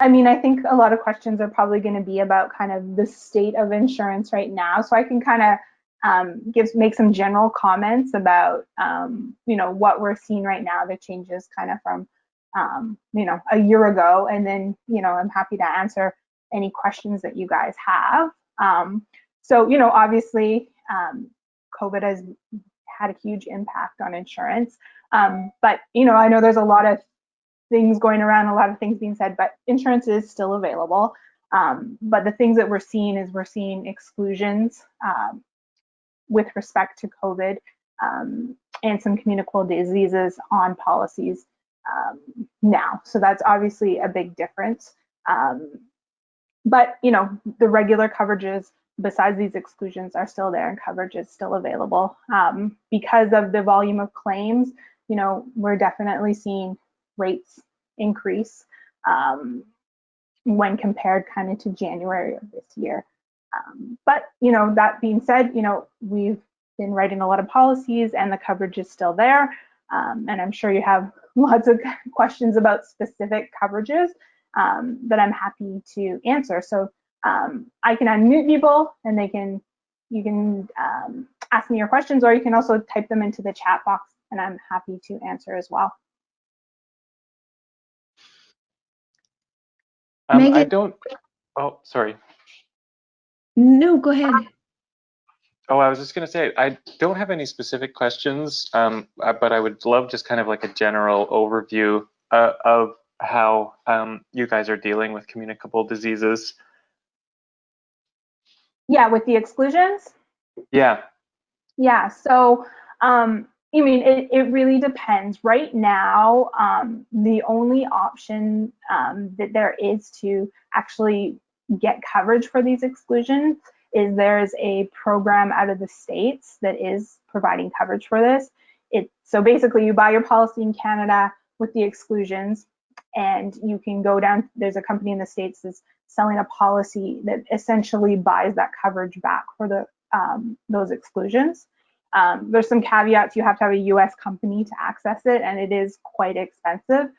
I mean, I think a lot of questions are probably going to be about kind of the state of insurance right now. So I can kind of make some general comments about what we're seeing right now, the changes kind of from a year ago, and then I'm happy to answer any questions that you guys have. So obviously COVID has had a huge impact on insurance, but I know there's a lot of things going around, a lot of things being said, but insurance is still available. But the things that we're seeing exclusions with respect to COVID and some communicable diseases on policies now. So that's obviously a big difference. But the regular coverages besides these exclusions are still there, and coverage is still available. Because of the volume of claims, we're definitely seeing rates increase when compared kind of to January of this year. But that being said, we've been writing a lot of policies and the coverage is still there. And I'm sure you have lots of questions about specific coverages that I'm happy to answer. So I can unmute people and you can ask me your questions, or you can also type them into the chat box and I'm happy to answer as well. I don't, oh, sorry. No, go ahead. Oh, I was just going to say, I don't have any specific questions, but I would love just kind of like a general overview of how you guys are dealing with communicable diseases. Yeah, with the exclusions? Yeah. Yeah, so I mean, it really depends. Right now, the only option that there is to actually get coverage for these exclusions is there's a program out of the States that is providing coverage for this. So basically you buy your policy in Canada with the exclusions and you can go down, there's a company in the States that's selling a policy that essentially buys that coverage back for those exclusions. There's some caveats. You have to have a US company to access it, and it is quite expensive.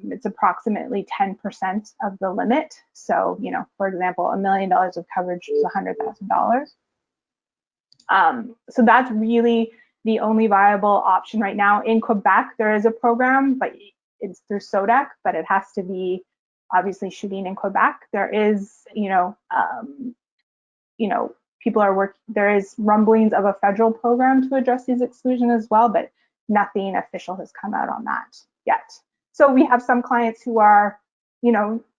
It's approximately 10% of the limit. So, for example, $1 million of coverage is $100,000. So that's really the only viable option right now. In Quebec, there is a program, but it's through SODEC, but it has to be obviously shooting in Quebec. There is, people are working, there is rumblings of a federal program to address these exclusions as well, but nothing official has come out on that yet. So we have some clients who are,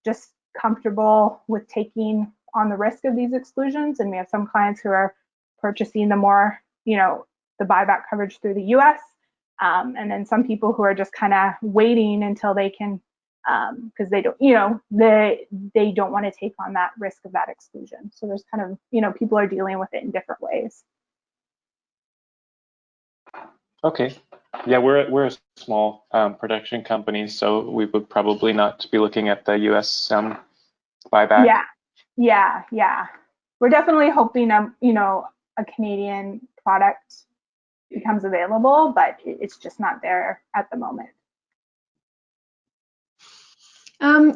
just comfortable with taking on the risk of these exclusions. And we have some clients who are purchasing the more, the buyback coverage through the US. And then some people who are just kind of waiting until they can, because they don't, they don't want to take on that risk of that exclusion. So there's kind of, people are dealing with it in different ways. Okay. Yeah, we're a small production company, so we would probably not be looking at the US buyback. Yeah. We're definitely hoping, a Canadian product becomes available, but it's just not there at the moment.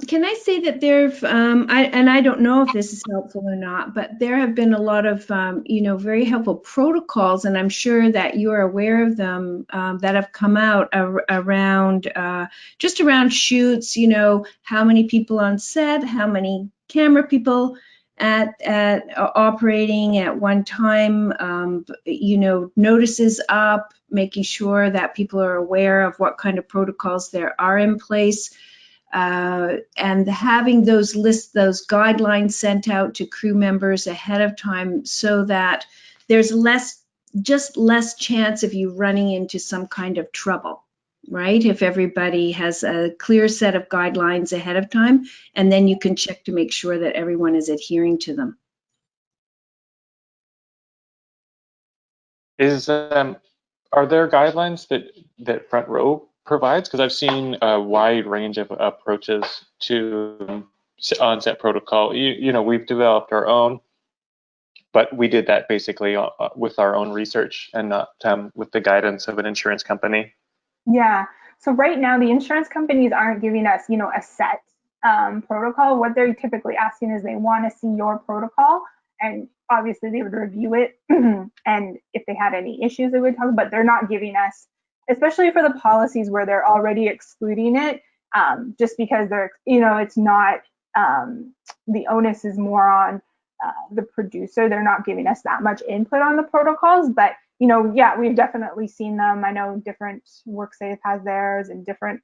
Can I say that I don't know if this is helpful or not, but there have been a lot of, very helpful protocols, and I'm sure that you're aware of them, that have come out around, just around shoots, how many people on set, how many camera people at operating at one time, notices up, making sure that people are aware of what kind of protocols there are in place. And having those those guidelines sent out to crew members ahead of time so that there's less chance of you running into some kind of trouble, right? If everybody has a clear set of guidelines ahead of time, and then you can check to make sure that everyone is adhering to them. Are there guidelines that Front Row provides? Because I've seen a wide range of approaches to onset protocol. We've developed our own, but we did that basically with our own research and not with the guidance of an insurance company. Yeah. So right now, the insurance companies aren't giving us, a set protocol, what they're typically asking is they want to see your protocol, and obviously they would review it, and if they had any issues they would talk, but they're not giving us, especially for the policies where they're already excluding it, just because they're, it's not, the onus is more on the producer. They're not giving us that much input on the protocols, but yeah, we've definitely seen them. I know different WorkSafe has theirs, and different,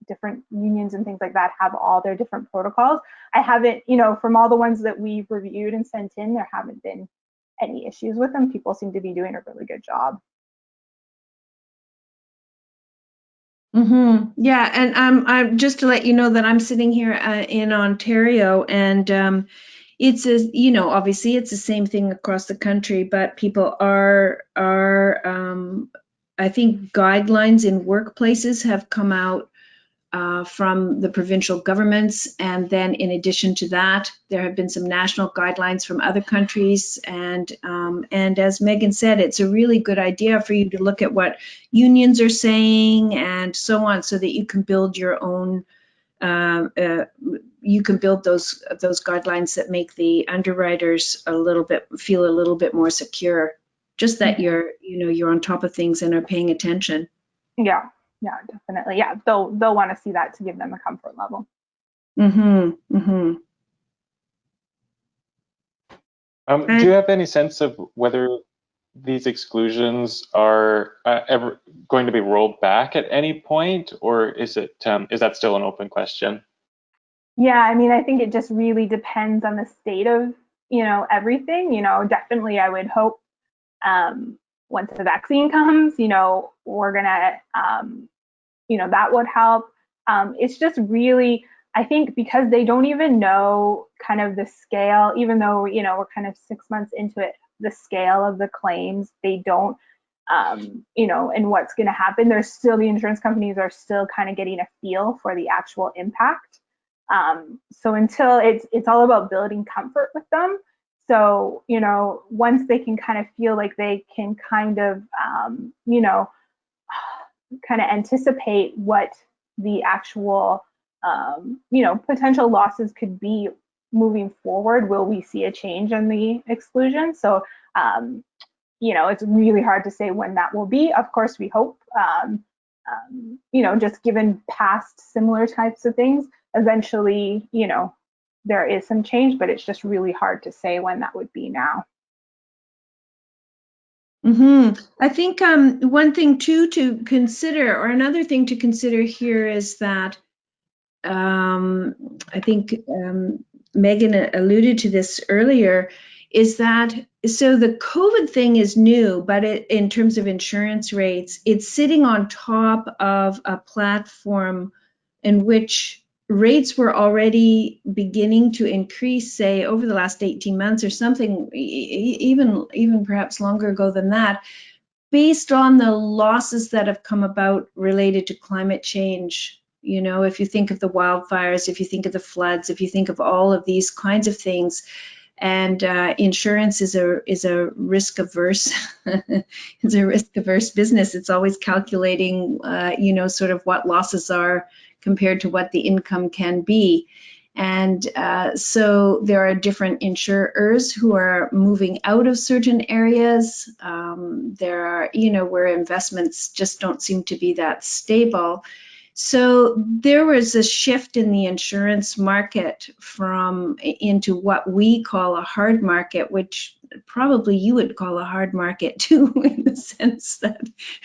different unions and things like that have all their different protocols. I haven't, from all the ones that we've reviewed and sent in, there haven't been any issues with them. People seem to be doing a really good job. Yeah, and I'm just to let you know that I'm sitting here in Ontario, and it's obviously it's the same thing across the country, but people are I think guidelines in workplaces have come out from the provincial governments, and then in addition to that, there have been some national guidelines from other countries, and as Megan said, it's a really good idea for you to look at what unions are saying and so on, so that you can build your own. You can build those guidelines that make the underwriters feel a little bit more secure. Just that you're on top of things and are paying attention. Yeah, definitely. Yeah, they'll want to see that to give them a comfort level. Do you have any sense of whether these exclusions are ever going to be rolled back at any point, or is that still an open question? Yeah, I mean, I think it just really depends on the state of, everything. Definitely I would hope once the vaccine comes, we're gonna, that would help. It's just really, I think, because they don't even know kind of the scale, even though, we're kind of 6 months into it, the scale of the claims, they don't, and what's going to happen. There's still, the insurance companies are still kind of getting a feel for the actual impact. So until it's all about building comfort with them. So, once they can kind of feel like they can kind of, kind of anticipate what the actual, potential losses could be moving forward, will we see a change in the exclusion? So, it's really hard to say when that will be. Of course, we hope, just given past similar types of things, eventually, there is some change, but it's just really hard to say when that would be now. I think one thing too to consider, or another thing to consider here, is that I think Megan alluded to this earlier, is that so the COVID thing is new, but in terms of insurance rates, it's sitting on top of a platform in which rates were already beginning to increase, say, over the last 18 months or something, even perhaps longer ago than that, based on the losses that have come about related to climate change. If you think of the wildfires, if you think of the floods, if you think of all of these kinds of things, and insurance is a risk averse it's a risk averse business. It's always calculating sort of what losses are compared to what the income can be. And so there are different insurers who are moving out of certain areas. There are, where investments just don't seem to be that stable. So there was a shift in the insurance market into what we call a hard market, which probably you would call a hard market too, in the sense that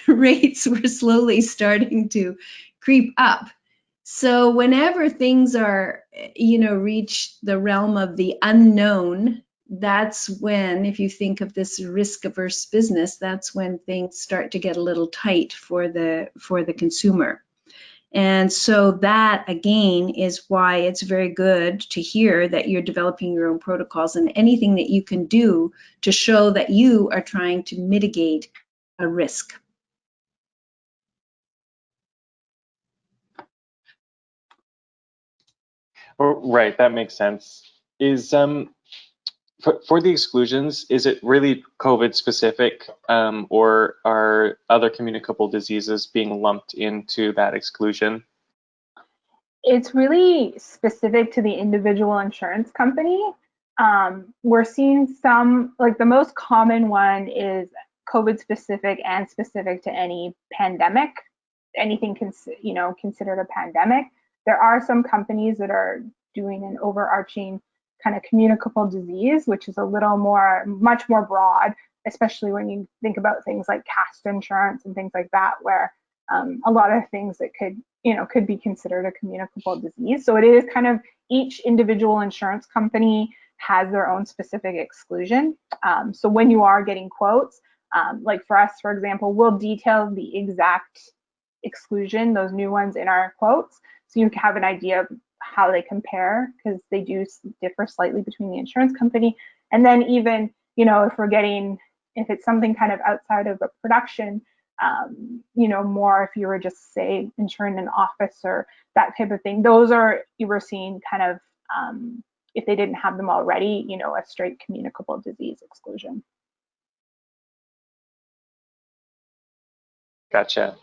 rates were slowly starting to creep up. So whenever things are, reach the realm of the unknown, that's when, if you think of this risk-averse business, that's when things start to get a little tight for the consumer. And so that, again, is why it's very good to hear that you're developing your own protocols, and anything that you can do to show that you are trying to mitigate a risk. Right, that makes sense. Is for the exclusions, is it really COVID specific, or are other communicable diseases being lumped into that exclusion? it's really specific to the individual insurance company. We're seeing some, like the most common one is COVID specific and specific to any pandemic, anything considered a pandemic. There are some companies that are doing an overarching kind of communicable disease, which is a little more, much more broad, especially when you think about things like cast insurance and things like that, where a lot of things that could be considered a communicable disease. So it is kind of, each individual insurance company has their own specific exclusion. So when you are getting quotes, like for us, for example, we'll detail the exact exclusion, those new ones in our quotes, so you have an idea of how they compare, because they do differ slightly between the insurance company. And then even, if it's something kind of outside of a production, more if you were just, say, insuring an office or that type of thing, those are, you were seeing kind of, if they didn't have them already, a straight communicable disease exclusion. Gotcha.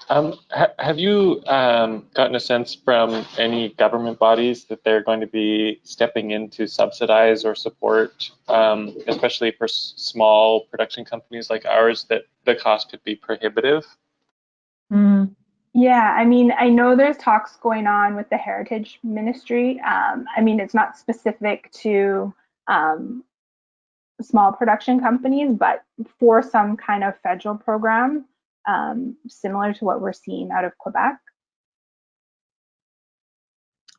Have you gotten a sense from any government bodies that they're going to be stepping in to subsidize or support, especially for small production companies like ours, that the cost could be prohibitive? Mm. Yeah, I mean, I know there's talks going on with the Heritage Ministry. I mean, it's not specific to small production companies, but for some kind of federal program, similar to what we're seeing out of Quebec.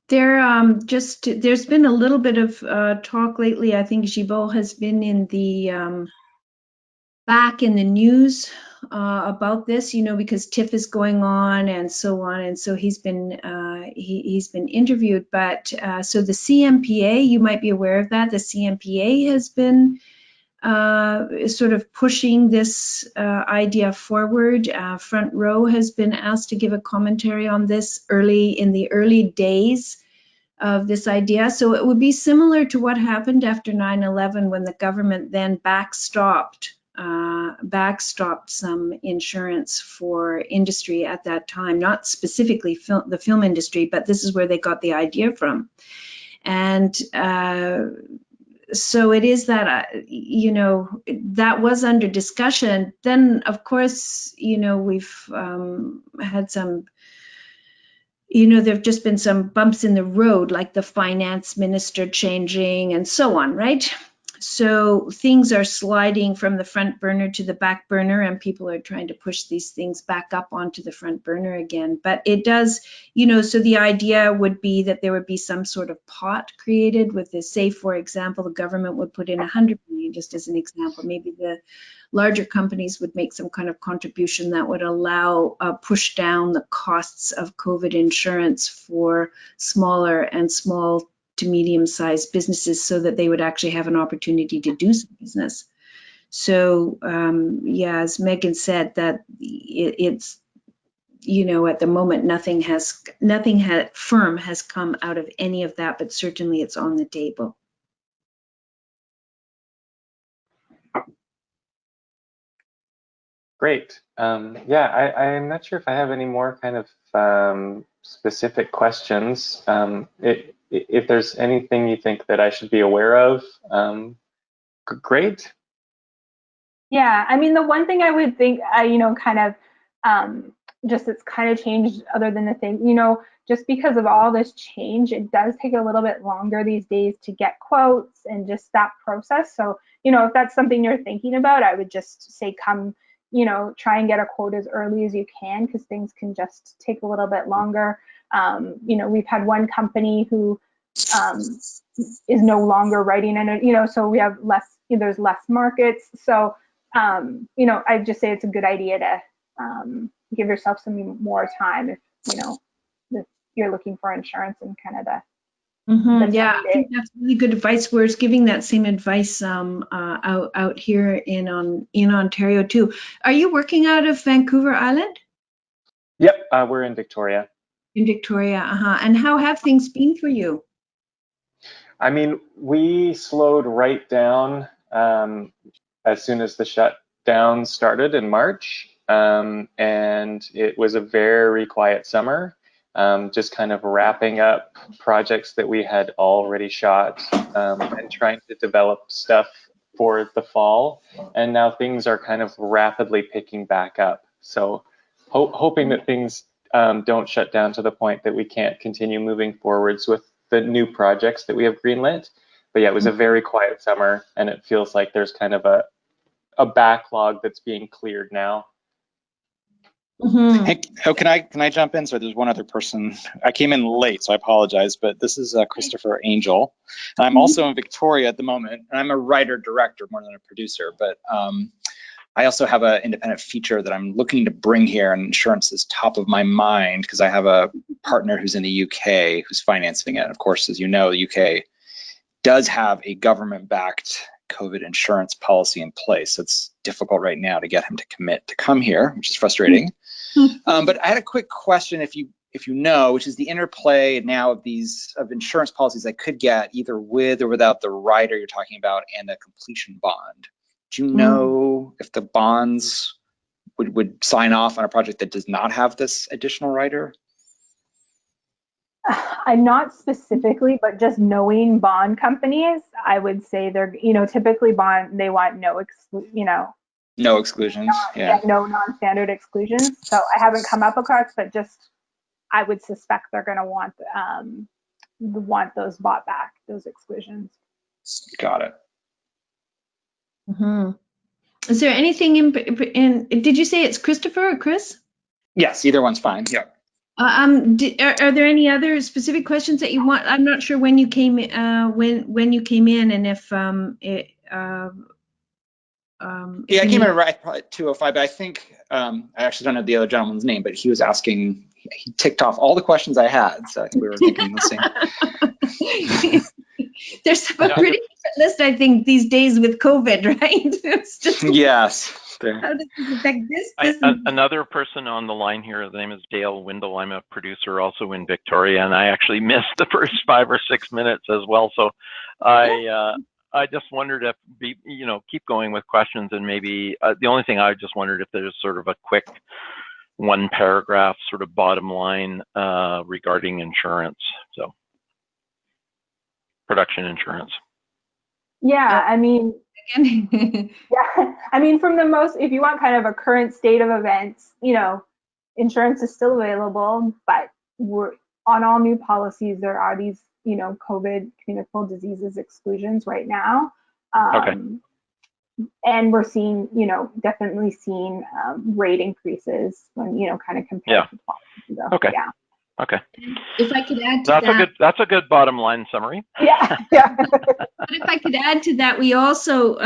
There's been a little bit of talk lately. I think Gibault has been in the back in the news about this, because TIFF is going on and so on, and so he's been he's been interviewed. But so the CMPA, you might be aware of that. The CMPA has been sort of pushing this idea forward. Front Row has been asked to give a commentary on this in the early days of this idea. So it would be similar to what happened after 9/11, when the government then backstopped some insurance for industry at that time, not specifically the film industry, but this is where they got the idea from. And so it is that, that was under discussion. Then, of course, we've had some, there have just been some bumps in the road, like the finance minister changing and so on, right? So things are sliding from the front burner to the back burner, and people are trying to push these things back up onto the front burner again. But it does, so the idea would be that there would be some sort of pot created with this, say, for example, the government would put in 100 million, just as an example. Maybe the larger companies would make some kind of contribution that would allow push down the costs of COVID insurance for smaller and small to medium-sized businesses, so that they would actually have an opportunity to do some business. So yeah, as Megan said, that it's, at the moment, nothing firm has come out of any of that, but certainly it's on the table. Great. Yeah, I'm not sure if I have any more kind of specific questions. If there's anything you think that I should be aware of, great. Yeah, I mean, the one thing I would think, kind of, just it's kind of changed, other than the thing, just because of all this change, it does take a little bit longer these days to get quotes and just that process. So, if that's something you're thinking about, I would just say try and get a quote as early as you can, because things can just take a little bit longer. We've had one company who is no longer writing in it, so we have there's less markets. So, I'd just say it's a good idea to give yourself some more time if you're looking for insurance in Canada. Yeah, I think that's really good advice. We're giving that same advice out here in Ontario too. Are you working out of Vancouver Island? Yep, we're in Victoria. In Victoria, And how have things been for you? I mean, we slowed right down as soon as the shutdown started in March, and it was a very quiet summer. just kind of wrapping up projects that we had already shot, and trying to develop stuff for the fall. And now things are kind of rapidly picking back up. So hoping that things don't shut down to the point that we can't continue moving forwards with the new projects that we have greenlit. But yeah, it was a very quiet summer, and it feels like there's kind of a backlog that's being cleared now. Mm-hmm. Hey, can I jump in? So there's one other person. I came in late, so I apologize, but this is Christopher Angel. And I'm also in Victoria at the moment, and I'm a writer-director more than a producer, but I also have an independent feature that I'm looking to bring here, and insurance is top of my mind because I have a partner who's in the UK who's financing it. And of course, as you know, the UK does have a government-backed COVID insurance policy in place. So it's difficult right now to get him to commit to come here, which is frustrating. But I had a quick question, if you know, which is the interplay now of insurance policies I could get either with or without the rider you're talking about and a completion bond. Do you know if the bonds would sign off on a project that does not have this additional rider? I'm not specifically, but just knowing bond companies, I would say they're, typically they want no exclusions. no non-standard exclusions. So I haven't come up across, but just I would suspect they're going to want those bought back, those exclusions. Got it. Mm-hmm. Is there anything in? Did you say it's Christopher or Chris? Yes, either one's fine. Yeah. Are there any other specific questions that you want? I'm not sure when you came when you came in, and if yeah, I came in right probably 2:05, but I think I actually don't know the other gentleman's name, but he was asking. He ticked off all the questions I had, so I think we were thinking the same. There's a pretty different list, I think, these days with COVID, right? It's just, yes. how does this affect this? Another person on the line here, the name is Dale Windle. I'm a producer also in Victoria, and I actually missed the first 5 or 6 minutes as well. So I just wondered if, keep going with questions, and maybe the only thing I just wondered if there's sort of a quick 1 paragraph sort of bottom line regarding insurance. So production insurance. Yeah, I mean, from the most, if you want kind of a current state of events, insurance is still available, but we're on all new policies. There are these, COVID communicable diseases exclusions right now. Okay. And we're seeing, definitely seeing rate increases when, kind of compared to policies. So, okay. Yeah. Okay. If I could add to that's a good bottom line summary. Yeah. But if I could add to that, we also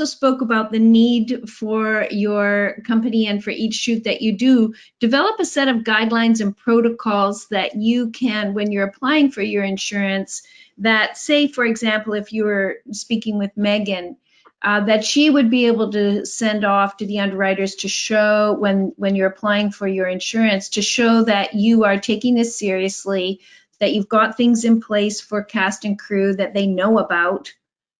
spoke about the need for your company and for each shoot that you do, develop a set of guidelines and protocols that you can, when you're applying for your insurance, that say, for example, if you were speaking with Megan, that she would be able to send off to the underwriters to show when you're applying for your insurance, to show that you are taking this seriously, that you've got things in place for cast and crew that they know about,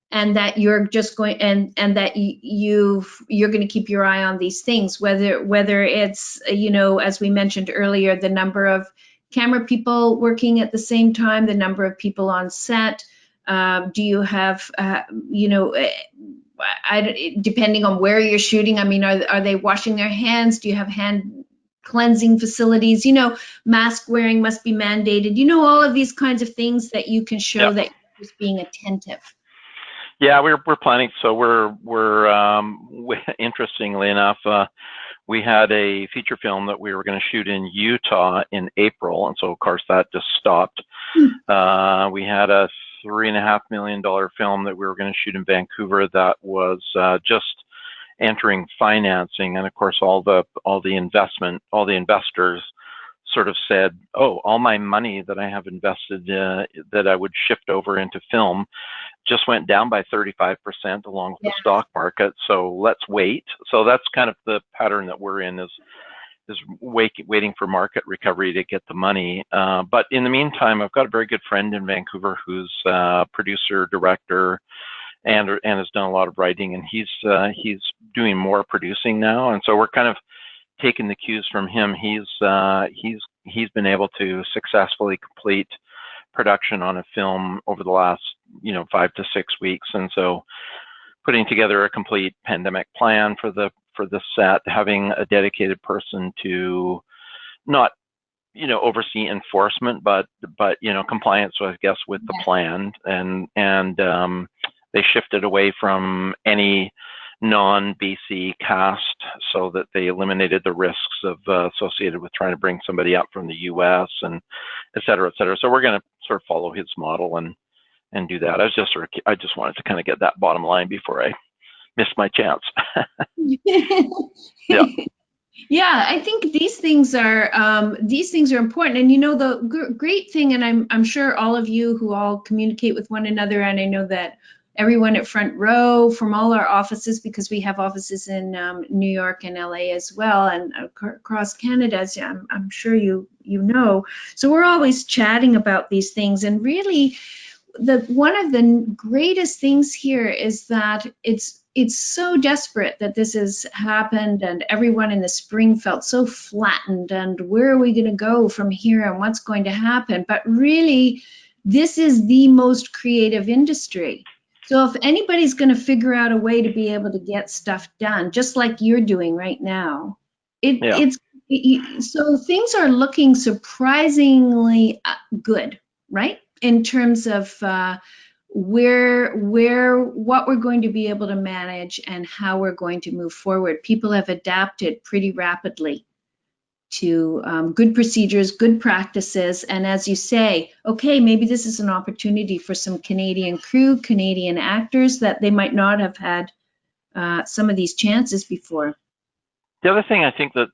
and that you're just going and that you're going to keep your eye on these things, whether it's, as we mentioned earlier, the number of camera people working at the same time, the number of people on set. Do you have, depending on where you're shooting, I mean, are they washing their hands? Do you have hand cleansing facilities? Mask wearing must be mandated. All of these kinds of things that you can show that you're just being attentive. Yeah, we're planning. So we're interestingly enough, we had a feature film that we were going to shoot in Utah in April, and so of course that just stopped. We had a $3.5 million film that we were going to shoot in Vancouver that was just entering financing, and of course all the investors sort of said, oh, all my money that I have invested that I would shift over into film just went down by 35% along with the stock market, so let's wait. So that's kind of the pattern that we're in, is waiting for market recovery to get the money. But in the meantime, I've got a very good friend in Vancouver who's producer, director, and has done a lot of writing, and he's doing more producing now. And so we're kind of taking the cues from him. He's he's been able to successfully complete production on a film over the last 5 to 6 weeks, and so putting together a complete pandemic plan for the set, having a dedicated person to not oversee enforcement, but compliance, I guess, with the plan, and they shifted away from any non-BC cast so that they eliminated the risks of associated with trying to bring somebody up from the US and et cetera, et cetera. So we're going to sort of follow his model and do that. I just wanted to kind of get that bottom line before I missed my chance. Yeah. Yeah, I think these things are important. And the great thing, and I'm sure all of you who all communicate with one another, and I know that everyone at Front Row from all our offices, because we have offices in New York and LA as well, and across Canada, as I'm sure you know. So we're always chatting about these things, and really, one of the greatest things here is that it's so desperate that this has happened, and everyone in the spring felt so flattened, and where are we going to go from here, and what's going to happen? But really, this is the most creative industry. So if anybody's going to figure out a way to be able to get stuff done, just like you're doing right now, so things are looking surprisingly good, right? In terms of what we're going to be able to manage and how we're going to move forward. People have adapted pretty rapidly to good procedures, good practices, and as you say, okay, maybe this is an opportunity for some Canadian crew, Canadian actors that they might not have had some of these chances before. The other thing I think that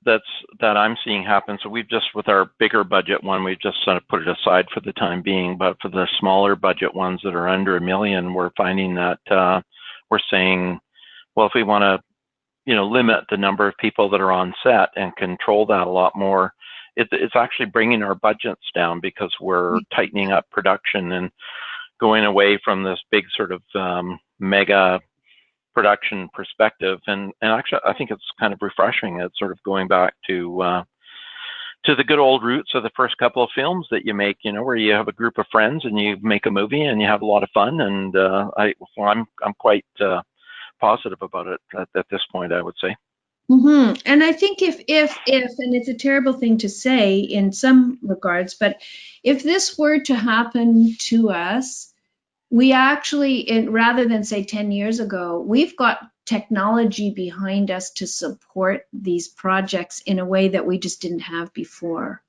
I'm seeing happen, so we've just, with our bigger budget one, we've just sort of put it aside for the time being, but for the smaller budget ones that are under $1 million, we're finding that we're saying, well, if we want to limit the number of people that are on set and control that a lot more, it's actually bringing our budgets down, because we're tightening up production and going away from this big sort of mega production perspective, and actually I think it's kind of refreshing. It's sort of going back to the good old roots of the first couple of films that you make, where you have a group of friends and you make a movie and you have a lot of fun, and I'm quite positive about it at this point, I would say. Mm-hmm. And I think if, and it's a terrible thing to say in some regards, but if this were to happen to us, we actually, rather than say 10 years ago, we've got technology behind us to support these projects in a way that we just didn't have before.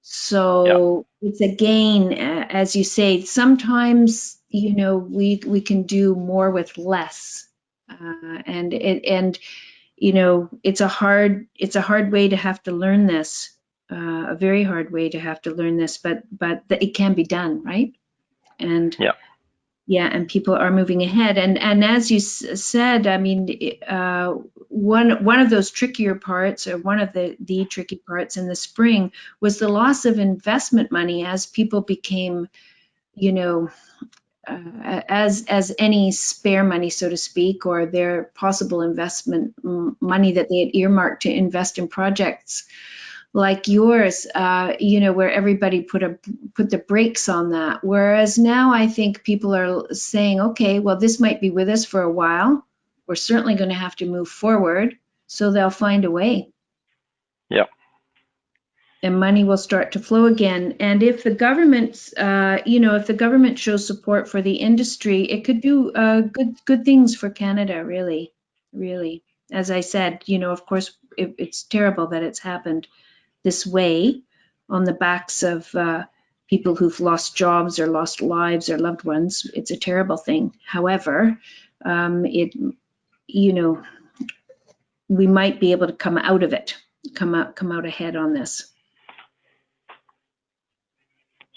So it's again, as you say, sometimes, we can do more with less. And it's a hard way to have to learn this, a very hard way to have to learn this, but it can be done, right? And and people are moving ahead. And as you said, I mean, one of those trickier parts, or one of the tricky parts in the spring, was the loss of investment money as people became, as any spare money, so to speak, or their possible investment money that they had earmarked to invest in projects like yours, where everybody put the brakes on that. Whereas now I think people are saying, okay, well, this might be with us for a while. We're certainly going to have to move forward, so they'll find a way. Yep. And money will start to flow again. And if the government, if the government shows support for the industry, it could do good things for Canada, really, really. As I said, of course, it's terrible that it's happened this way on the backs of people who've lost jobs or lost lives or loved ones. It's a terrible thing. However, we might be able to come out of it, come out ahead on this.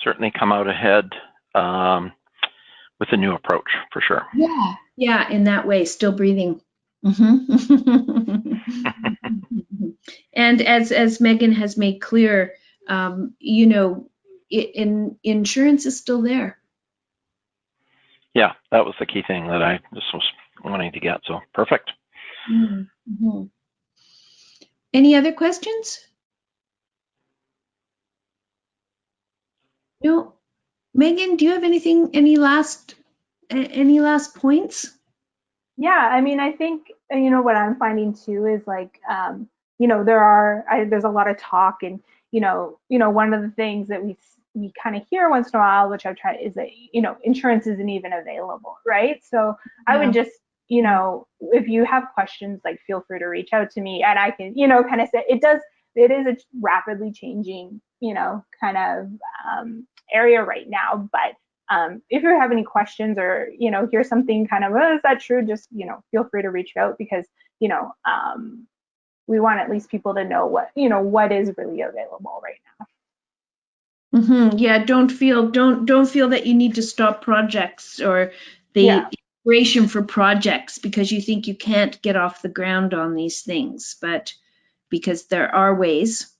Certainly come out ahead with a new approach, for sure. Yeah, in that way, still breathing. Mm-hmm. And as Megan has made clear, insurance is still there. Yeah, that was the key thing that I just was wanting to get. So perfect. Mm-hmm. Any other questions? No, Megan, do you have any last points? Yeah, I mean, I think, what I'm finding too is like, there's a lot of talk, and, one of the things that we kind of hear once in a while, which I've tried, is that, insurance isn't even available, right? So I would just, if you have questions, like, feel free to reach out to me, and I can, kind of say, it is a rapidly changing, kind of area right now, but if you have any questions, or hear something kind of, oh, is that true, just feel free to reach out, because we want at least people to know what is really available right now. Yeah, don't feel that you need to stop projects or the Yeah. inspiration for projects because you think you can't get off the ground on these things, but because there are ways.